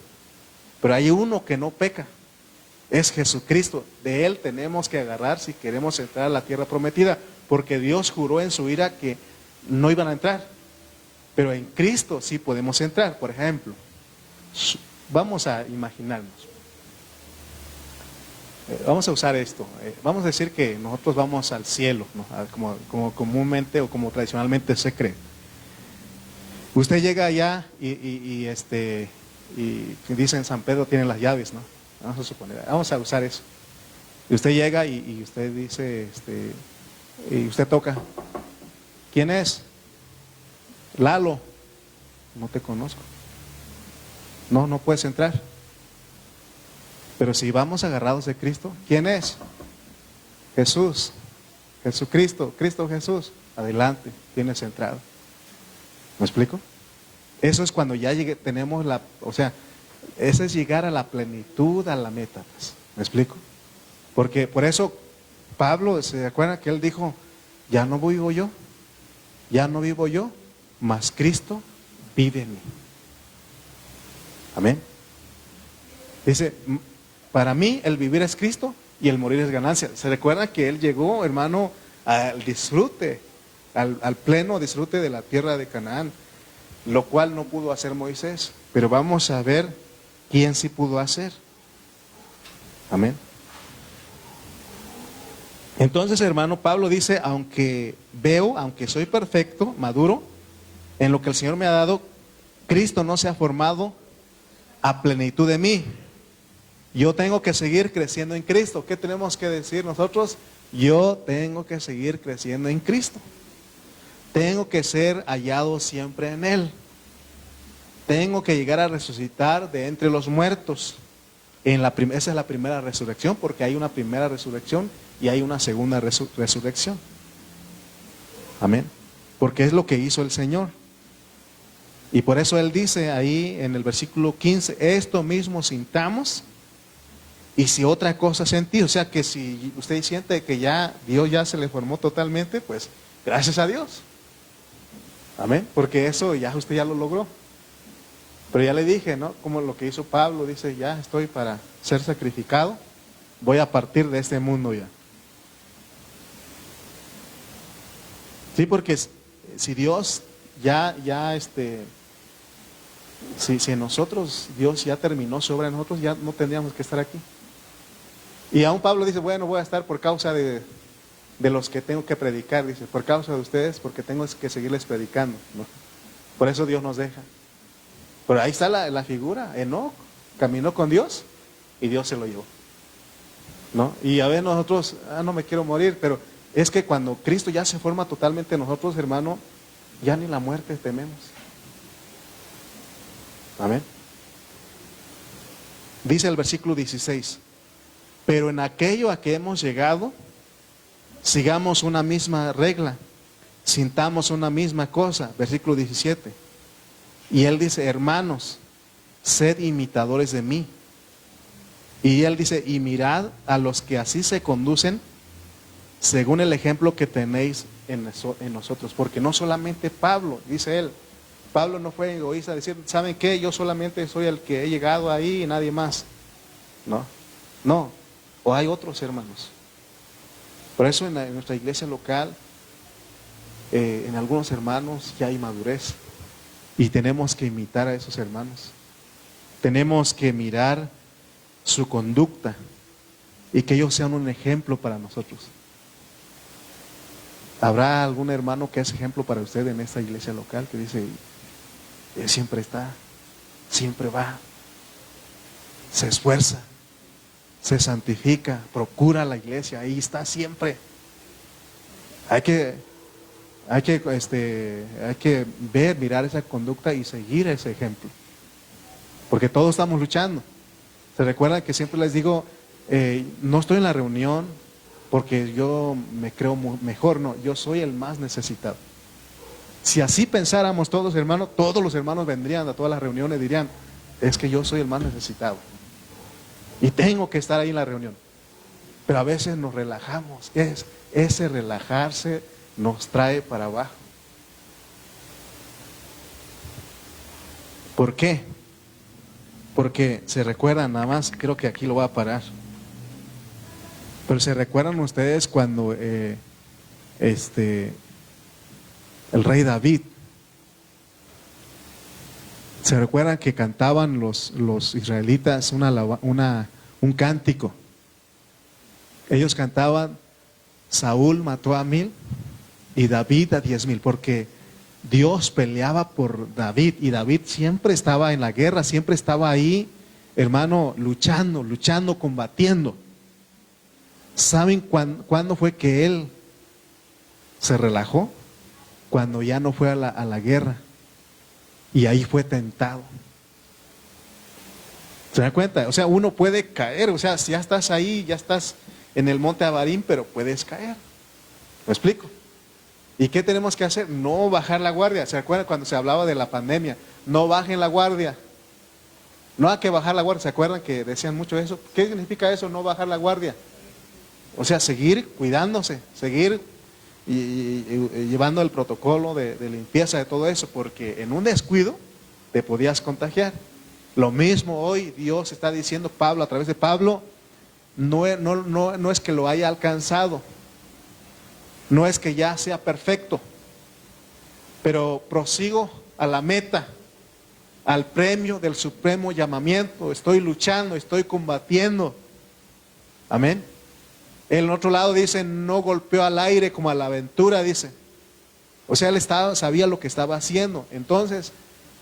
pero hay uno que no peca. Es Jesucristo. De Él tenemos que agarrar si queremos entrar a la tierra prometida, porque Dios juró en su ira que no iban a entrar, pero en Cristo sí podemos entrar. Por ejemplo, vamos a imaginarnos, vamos a usar esto, vamos a decir que nosotros vamos al cielo, ¿no? Como comúnmente o como tradicionalmente se cree. Usted llega allá y dicen San Pedro tiene las llaves, ¿no? Vamos a suponer, vamos a usar eso. Y usted llega y usted dice, y usted toca. ¿Quién es? Lalo. No te conozco. No puedes entrar. Pero si vamos agarrados de Cristo, ¿quién es? Jesús. Jesucristo, Cristo Jesús. Adelante, tienes entrada. ¿Me explico? Eso es cuando ya tenemos eso es llegar a la plenitud, a la meta. Pues. ¿Me explico? Porque por eso Pablo, ¿se acuerdan que él dijo, ya no vivo yo, mas Cristo vive en mí? Amén. Dice, para mí el vivir es Cristo y el morir es ganancia. ¿Se recuerda que él llegó, hermano, al disfrute, al pleno disfrute de la tierra de Canaán, lo cual no pudo hacer Moisés? Pero vamos a ver quién sí pudo hacer. Amén. Entonces, hermano, Pablo dice, aunque soy perfecto, maduro, en lo que el Señor me ha dado, Cristo no se ha formado a plenitud de mí. Yo tengo que seguir creciendo en Cristo. ¿Qué tenemos que decir nosotros? Yo tengo que seguir creciendo en Cristo. Tengo que ser hallado siempre en Él. Tengo que llegar a resucitar de entre los muertos. Esa es la primera resurrección, porque hay una primera resurrección y hay una segunda resurrección. Amén. Porque es lo que hizo el Señor. Y por eso Él dice ahí en el versículo 15, esto mismo sintamos, y si otra cosa sentí, o sea que si usted siente que ya Dios ya se le formó totalmente, pues gracias a Dios. Amén. Porque eso ya usted ya lo logró. Pero ya le dije, ¿no? Como lo que hizo Pablo, dice, ya estoy para ser sacrificado, voy a partir de este mundo ya. Sí, porque si Dios si en nosotros Dios ya terminó su obra en nosotros, ya no tendríamos que estar aquí. Y aún Pablo dice, bueno, voy a estar por causa de los que tengo que predicar, dice, por causa de ustedes, porque tengo que seguirles predicando, ¿no? Por eso Dios nos deja. Pero ahí está la figura. Enoc caminó con Dios y Dios se lo llevó, ¿no? Y a ver nosotros, no me quiero morir, pero es que cuando Cristo ya se forma totalmente en nosotros, hermano, ya ni la muerte tememos. Amén. Dice el versículo 16, pero en aquello a que hemos llegado, sigamos una misma regla, sintamos una misma cosa. Versículo 17. Y él dice, hermanos, sed imitadores de mí. Y él dice, y mirad a los que así se conducen, según el ejemplo que tenéis en nosotros. Porque no solamente Pablo, dice él, Pablo no fue egoísta, decir, ¿saben qué? Yo solamente soy el que he llegado ahí y nadie más. No, o hay otros hermanos. Por eso en nuestra iglesia local, en algunos hermanos ya hay madurez. Y tenemos que imitar a esos hermanos. Tenemos que mirar su conducta y que ellos sean un ejemplo para nosotros. ¿Habrá algún hermano que es ejemplo para usted en esta iglesia local que dice, él siempre está, siempre va, se esfuerza, se santifica, procura la iglesia, ahí está siempre? Hay que ver, mirar esa conducta y seguir ese ejemplo, porque todos estamos luchando. Se recuerda que siempre les digo, no estoy en la reunión porque yo me creo mejor, no, yo soy el más necesitado. Si así pensáramos todos, hermanos, todos los hermanos vendrían a todas las reuniones y dirían, es que yo soy el más necesitado y tengo que estar ahí en la reunión. Pero a veces nos relajamos, ese relajarse nos trae para abajo. ¿Por qué? Porque se recuerdan, nada más, creo que aquí lo voy a parar, pero se recuerdan ustedes cuando el rey David, se recuerdan que cantaban los israelitas un cántico. Ellos cantaban, Saúl mató a 1000 y David a 10,000, porque Dios peleaba por David y David siempre estaba en la guerra, siempre estaba ahí, hermano, luchando, combatiendo. ¿Saben cuándo fue que él se relajó? Cuando ya no fue a la guerra y ahí fue tentado. ¿Se dan cuenta? O sea, uno puede caer, o sea, si ya estás ahí, ya estás en el monte Abarim, pero puedes caer. ¿Me explico? ¿Y qué tenemos que hacer? No bajar la guardia. ¿Se acuerdan cuando se hablaba de la pandemia? No bajen la guardia. No hay que bajar la guardia. ¿Se acuerdan que decían mucho eso? ¿Qué significa eso, no bajar la guardia? O sea, seguir cuidándose, seguir y llevando el protocolo de limpieza de todo eso, porque en un descuido te podías contagiar. Lo mismo hoy Dios está diciendo, Pablo, a través de Pablo, no es que lo haya alcanzado, no es que ya sea perfecto, pero prosigo a la meta, al premio del supremo llamamiento. Estoy luchando, estoy combatiendo. Amén. En el otro lado dice, no golpeó al aire como a la aventura, dice. O sea, él sabía lo que estaba haciendo. Entonces,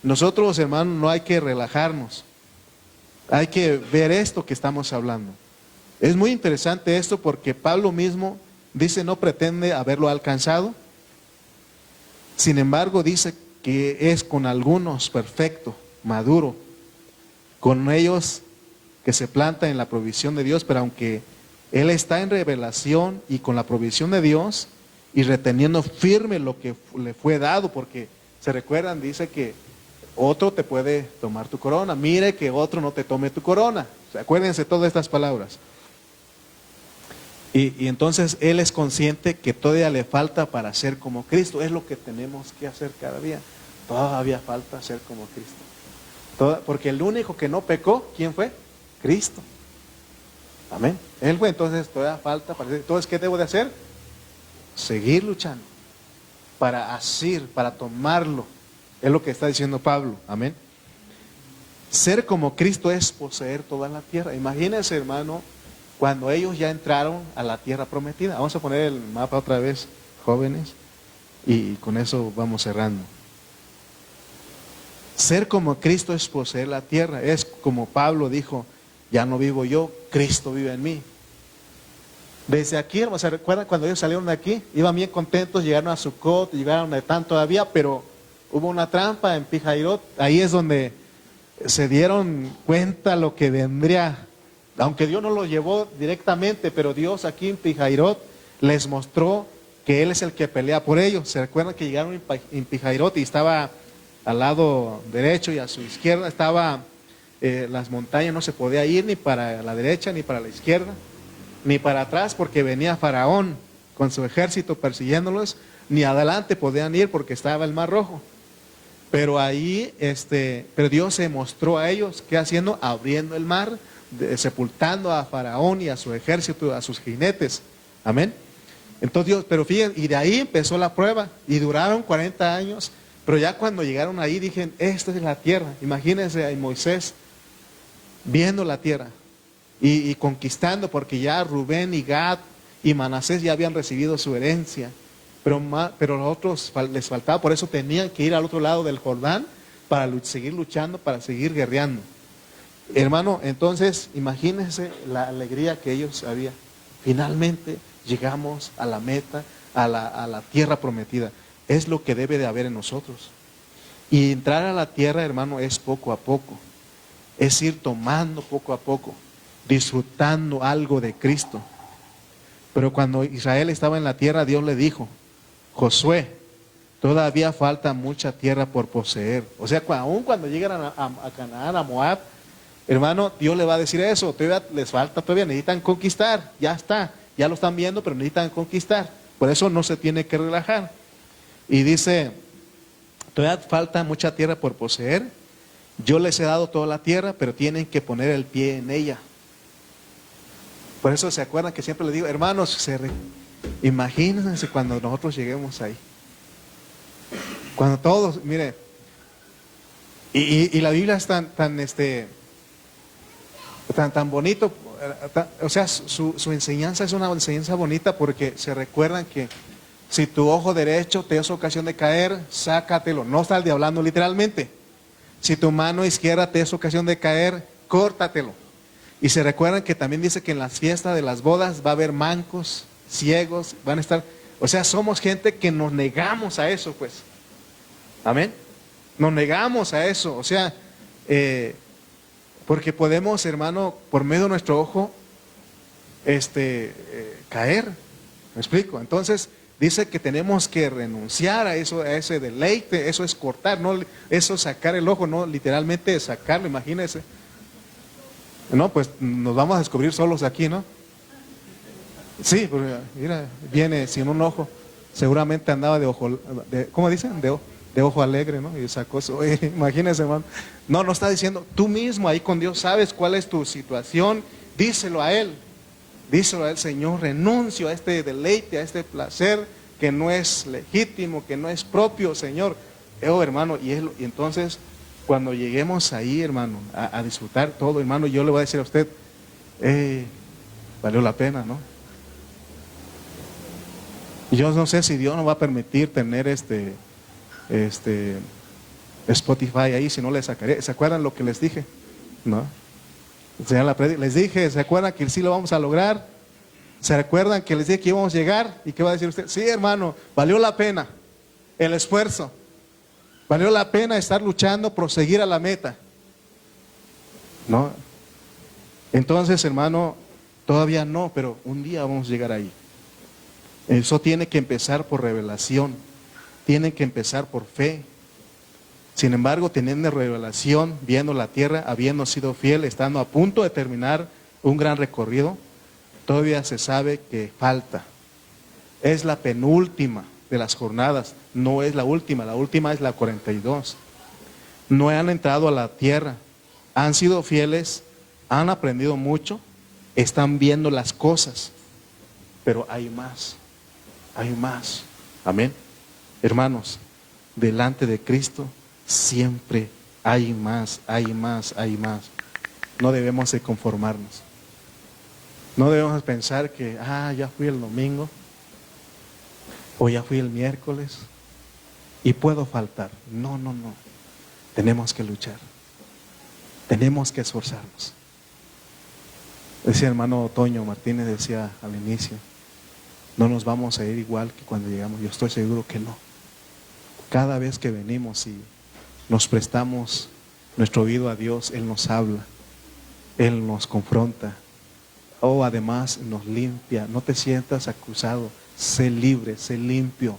nosotros, hermanos, no hay que relajarnos. Hay que ver esto que estamos hablando. Es muy interesante esto porque Pablo mismo dice, no pretende haberlo alcanzado. Sin embargo, dice que es con algunos perfecto, maduro, con ellos que se planta en la provisión de Dios, pero aunque él está en revelación y con la provisión de Dios y reteniendo firme lo que le fue dado, porque se recuerdan, dice que otro te puede tomar tu corona, mire que otro no te tome tu corona. O sea, acuérdense todas estas palabras. Y entonces él es consciente que todavía le falta para ser como Cristo. Es lo que tenemos que hacer cada día. Todavía falta ser como Cristo. Porque el único que no pecó, ¿quién fue? Cristo. Amén. Él fue, entonces todavía falta para ser. Entonces, ¿qué debo de hacer? Seguir luchando para asir, para tomarlo. Es lo que está diciendo Pablo. Amén. Ser como Cristo es poseer toda la tierra. Imagínense, hermano, cuando ellos ya entraron a la tierra prometida. Vamos a poner el mapa otra vez, jóvenes, y con eso vamos cerrando. Ser como Cristo es poseer la tierra. Es como Pablo dijo, ya no vivo yo, Cristo vive en mí. Desde aquí, hermano, ¿se recuerdan cuando ellos salieron de aquí? Iban bien contentos, llegaron a Sucot, llegaron a Etán todavía, pero hubo una trampa en Pijairot. Ahí es donde se dieron cuenta lo que vendría. Aunque Dios no lo llevó directamente, pero Dios aquí en Pijairot les mostró que Él es el que pelea por ellos. ¿Se recuerdan que llegaron en Pijairot y estaba al lado derecho y a su izquierda estaba las montañas? No se podía ir ni para la derecha ni para la izquierda, ni para atrás porque venía Faraón con su ejército persiguiéndolos, ni adelante podían ir porque estaba el Mar Rojo. Pero ahí, pero Dios se mostró a ellos, ¿qué haciendo? Abriendo el mar, sepultando a Faraón y a su ejército, a sus jinetes. Amén. Entonces Dios, pero fíjense, y de ahí empezó la prueba y duraron 40 años, pero ya cuando llegaron ahí dijeron, esta es la tierra. Imagínense a Moisés viendo la tierra y conquistando, porque ya Rubén y Gad y Manasés ya habían recibido su herencia. pero los otros les faltaba, por eso tenían que ir al otro lado del Jordán para seguir luchando, para seguir guerreando. Hermano, entonces imagínense la alegría que ellos había. Finalmente llegamos a la meta, a la tierra prometida. Es lo que debe de haber en nosotros. Y entrar a la tierra, hermano, es poco a poco. Es ir tomando poco a poco, disfrutando algo de Cristo. Pero cuando Israel estaba en la tierra, Dios le dijo: Josué, todavía falta mucha tierra por poseer. O sea, aún cuando lleguen a Canaán, a Moab, hermano, Dios le va a decir eso: todavía les falta, todavía necesitan conquistar. Ya está, ya lo están viendo, pero necesitan conquistar. Por eso no se tiene que relajar. Y dice: todavía falta mucha tierra por poseer. Yo les he dado toda la tierra, pero tienen que poner el pie en ella. Por eso se acuerdan que siempre les digo, hermanos, imagínense cuando nosotros lleguemos ahí. Cuando todos, mire, y la Biblia es tan bonito, o sea, su enseñanza es una enseñanza bonita, porque se recuerdan que si tu ojo derecho te es ocasión de caer, sácatelo. No está hablando literalmente. Si tu mano izquierda te es ocasión de caer, córtatelo. Y se recuerdan que también dice que en las fiestas de las bodas va a haber mancos, ciegos, van a estar. O sea, somos gente que nos negamos a eso, pues. Amén. Nos negamos a eso. O sea, porque podemos, hermano, por medio de nuestro ojo, caer. ¿Me explico? Entonces, dice que tenemos que renunciar a eso, a ese deleite. Eso es cortar, no, eso es sacar el ojo, no literalmente sacarlo, imagínense. No, pues nos vamos a descubrir solos aquí, ¿no? Sí, porque mira, viene sin un ojo. Seguramente andaba de ojo, ¿cómo dicen? De ojo alegre, ¿no? Y sacó eso. Oye, imagínense, hermano. No, no está diciendo, tú mismo ahí con Dios sabes cuál es tu situación. Díselo a Él. Díselo a Él: Señor, renuncio a este deleite, a este placer que no es legítimo, que no es propio, Señor. Hermano, y entonces, cuando lleguemos ahí, hermano, a disfrutar todo, hermano, yo le voy a decir a usted, valió la pena, ¿no? Yo no sé si Dios nos va a permitir tener Spotify ahí, si no le sacaré. ¿Se acuerdan lo que les dije? ¿No? Les dije, ¿se acuerdan que sí lo vamos a lograr? ¿Se recuerdan que les dije que íbamos a llegar? ¿Y qué va a decir usted? Sí, hermano, valió la pena el esfuerzo. Valió la pena estar luchando, proseguir a la meta. ¿No? Entonces, hermano, todavía no, pero un día vamos a llegar ahí. Eso tiene que empezar por revelación, tiene que empezar por fe. Sin embargo, teniendo revelación, viendo la tierra, habiendo sido fiel, estando a punto de terminar un gran recorrido, todavía se sabe que falta. Es la penúltima de las jornadas, no es la última es la 42. No han entrado a la tierra, han sido fieles, han aprendido mucho, están viendo las cosas, pero hay más, hay más. Amén. Hermanos, delante de Cristo siempre hay más, hay más, hay más. No debemos de conformarnos. No debemos pensar que, ya fui el domingo, o ya fui el miércoles, y puedo faltar. No, no, no. Tenemos que luchar. Tenemos que esforzarnos. Decía el hermano Toño Martínez, decía al inicio, no nos vamos a ir igual que cuando llegamos. Yo estoy seguro que no. Cada vez que venimos y nos prestamos nuestro oído a Dios, Él nos habla, Él nos confronta. Además nos limpia. No te sientas acusado, sé libre, sé limpio.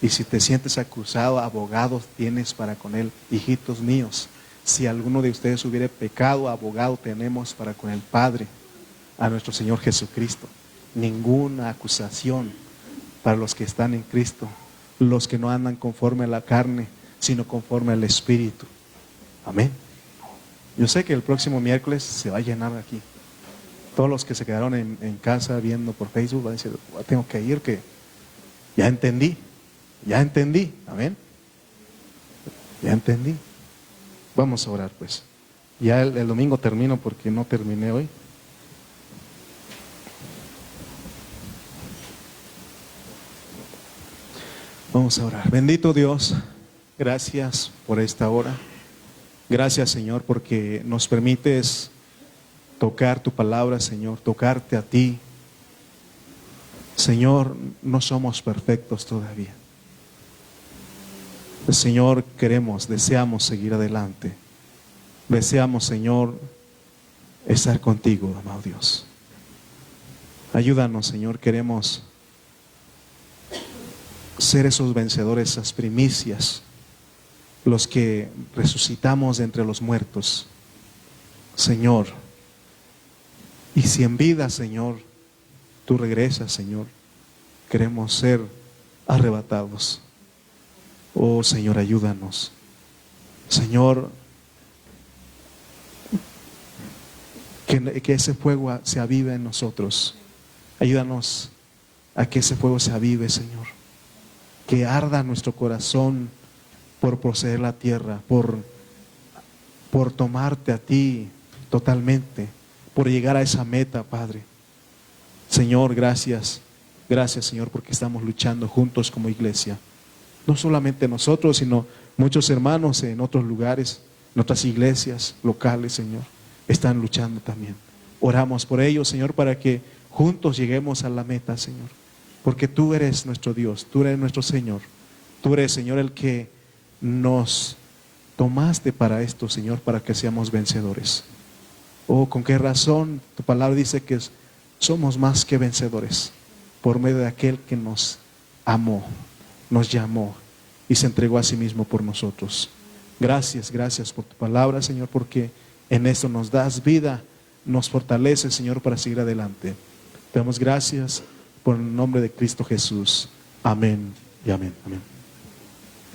Y si te sientes acusado, abogados tienes para con Él. Hijitos míos, si alguno de ustedes hubiere pecado, abogado tenemos para con el Padre, a nuestro Señor Jesucristo. Ninguna acusación para los que están en Cristo, los que no andan conforme a la carne, sino conforme al Espíritu. Amén. Yo sé que el próximo miércoles se va a llenar aquí. Todos los que se quedaron en casa viendo por Facebook van a decir, tengo que ir, que ya entendí. Amén. Ya entendí. Vamos a orar pues. Ya el domingo termino porque no terminé hoy. Vamos a orar. Bendito Dios, gracias por esta hora. Gracias, Señor, porque nos permites tocar tu palabra, Señor, tocarte a ti. Señor, no somos perfectos todavía. Señor, deseamos seguir adelante. Deseamos, Señor, estar contigo, amado Dios. Ayúdanos, Señor, queremos ser esos vencedores, esas primicias, los que resucitamos de entre los muertos, Señor. Y si en vida, Señor, tú regresas, Señor, queremos ser arrebatados. Oh, Señor, ayúdanos. Señor, que ese fuego se avive en nosotros. Ayúdanos a que ese fuego se avive, Señor. Que arda nuestro corazón por poseer la tierra, por tomarte a ti totalmente, por llegar a esa meta, Padre. Señor, gracias. Gracias, Señor, porque estamos luchando juntos como iglesia. No solamente nosotros, sino muchos hermanos en otros lugares, en otras iglesias locales, Señor, están luchando también. Oramos por ellos, Señor, para que juntos lleguemos a la meta, Señor. Porque tú eres nuestro Dios, tú eres nuestro Señor. Tú eres, Señor, el que nos tomaste para esto, Señor, para que seamos vencedores. Oh, con qué razón tu palabra dice que somos más que vencedores por medio de aquel que nos amó, nos llamó y se entregó a sí mismo por nosotros. Gracias, gracias por tu palabra, Señor, porque en esto nos das vida, nos fortalece, Señor, para seguir adelante. Te damos gracias por el nombre de Cristo Jesús. Amén y amén. Amén.